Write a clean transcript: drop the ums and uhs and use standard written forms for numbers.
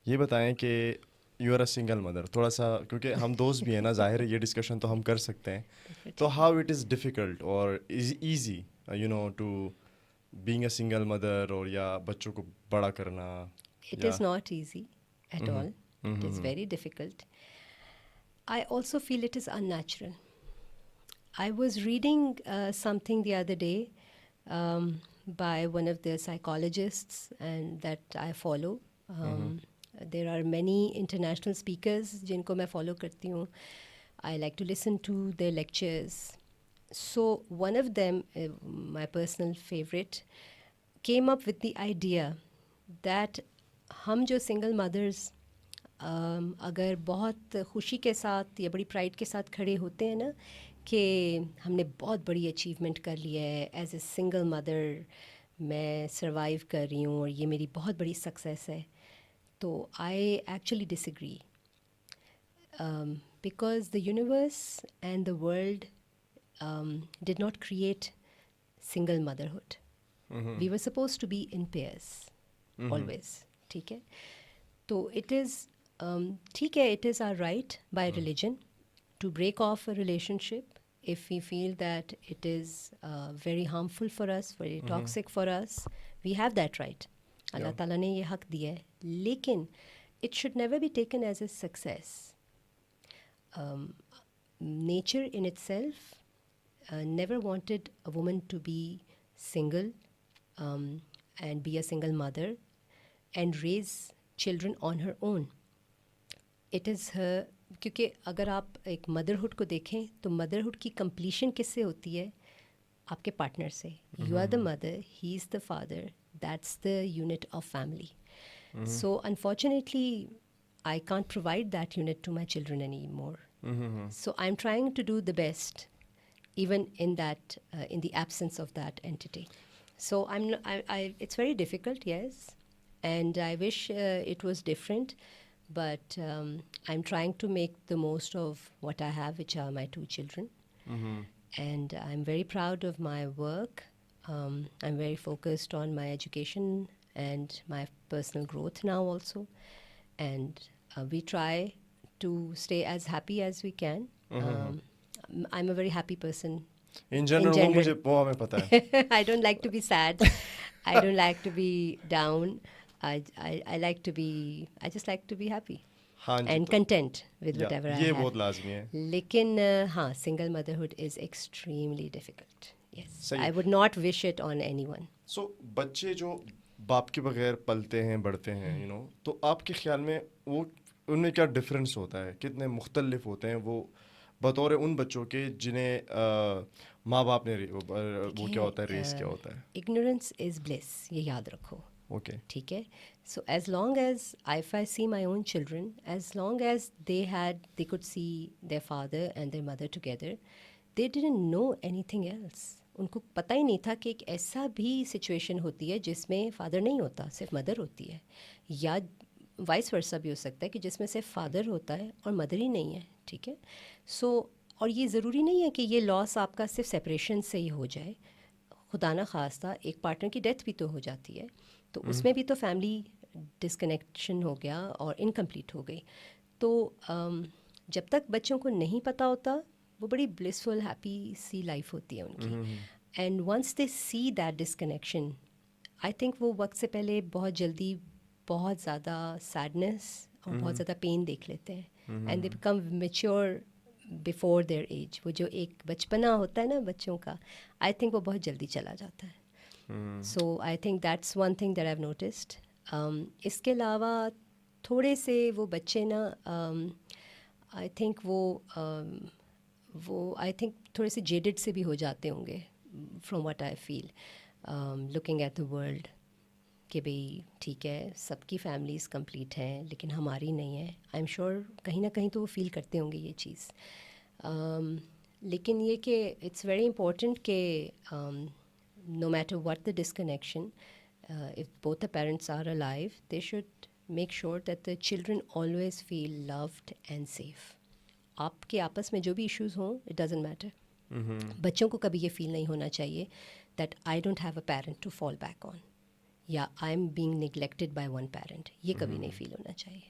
ये बताएं कि you are a single mother, थोड़ा सा क्योंकि हम दोस्त भी हैं ना, जाहिर है ये डिस्कशन तो हम कर सकते हैं। तो Definitely. How it is difficult और is easy to being a single mother, और या बच्चों को बड़ा करना It या is not easy at hmm all. It is hmm very difficult. I also feel it is unnatural. I was reading something the other day by one of the psychologists and that I follow. Hmm There are many international speakers जिनको मैं follow करती हूँ. I like to listen to their lectures. So one of them, my personal favorite, came up with the idea that हम जो single mothers अगर बहुत खुशी के साथ या बड़ी प्राइड के साथ खड़े होते हैं ना कि हमने बहुत बड़ी अचीवमेंट कर लिया है एज ए सिंगल मदर, मैं सरवाइव कर रही हूँ और ये मेरी बहुत बड़ी सक्सेस है, तो I actually disagree because the universe and the world did not create single motherhood. We were supposed to be in pairs always. ठीक है, तो it is ठीक है, it is our right by religion to break off a relationship if we feel that it is very harmful for us, very toxic for us. We have that right. Allah Yeah. ताला ने ये हक दिया है, लेकिन it should never be taken as a success. Nature in itself never wanted a woman to be single and be a single mother and raise children on her own. It is her, क्योंकि अगर आप एक motherhood को देखें तो motherhood की completion किससे होती है? आपके पार्टनर से. You are the mother, he is the father, that's the unit of family. So unfortunately, I can't provide that unit to my children anymore. So I'm trying to do the best, even in that, in the absence of that entity. So it's very difficult, yes, and I wish it was different, but I'm trying to make the most of what I have, which are my two children, and I'm very proud of my work. I'm very focused on my education and my personal growth now also, and we try to stay as happy as we can. I'm a very happy person in in general general. वो हमें पता है. I don't like to be sad. I don't like to be down. I like to be, I just like to be happy हाँ जी, and तो content with या whatever I ये have. बहुत लाजमी है. लेकिन हाँ, single motherhood is extremely difficult. Yes, सही. I would not wish it on anyone. सो बच्चे जो बाप के बगैर पलते हैं बढ़ते हैं, तो आपके ख्याल में वो उनमें क्या डिफरेंस होता है, कितने मुख्तलिफ होते हैं वो बतौर उन बच्चों के जिन्हें माँ बाप ने वो क्या होता है, रेस क्या होता है? Ignorance is bliss, ये याद रखो. ओके. ठीक है, so as long as if I see my own children, as long as they could see their father and their mother together, they didn't know anything else. उनको पता ही नहीं था कि एक ऐसा भी सिचुएशन होती है जिसमें फादर नहीं होता, सिर्फ मदर होती है, या वाइस वर्सा भी हो सकता है कि जिसमें सिर्फ फादर होता है और मदर ही नहीं है. ठीक है, सो और ये ज़रूरी नहीं है कि ये लॉस आपका सिर्फ सेपरेशन से ही हो जाए. खुदा ना खास्ता एक पार्टनर की डेथ भी तो हो जाती है, तो उसमें भी तो फैमिली डिस्कनेक्शन हो गया और इनकम्प्लीट हो गई. तो जब तक बच्चों को नहीं पता होता, वो बड़ी ब्लिसफुल हैप्पी सी लाइफ होती है उनकी. And once they see that disconnection, I think वो वक्त से पहले बहुत जल्दी बहुत ज़्यादा सैडनेस और बहुत ज़्यादा पेन देख लेते हैं, and they become mature before their age. वो जो एक बचपना होता है ना बच्चों का, आई थिंक वो बहुत जल्दी चला जाता है. So I think that's one thing that I have noticed. इसके अलावा थोड़े से वो बच्चे ना, आई थिंक वो आई थिंक थोड़े से जेडेड से भी हो जाते होंगे, from what I feel looking at the world, कि भाई ठीक है सबकी फैमिलीज़ कंप्लीट हैं लेकिन हमारी नहीं है. आई एम श्योर कहीं ना कहीं तो वो फील करते होंगे ये चीज़. लेकिन ये कि इट्स वेरी इम्पोर्टेंट कि no matter what the disconnection, if both the parents are alive, they should make sure that the children always feel loved and safe. आपके आपस में जो भी इश्यूज़ हों, it doesn't matter. बच्चों को कभी ये फील नहीं होना चाहिए that I don't have a parent to fall back on. या I am being neglected by one parent, ये कभी नहीं फील होना चाहिए.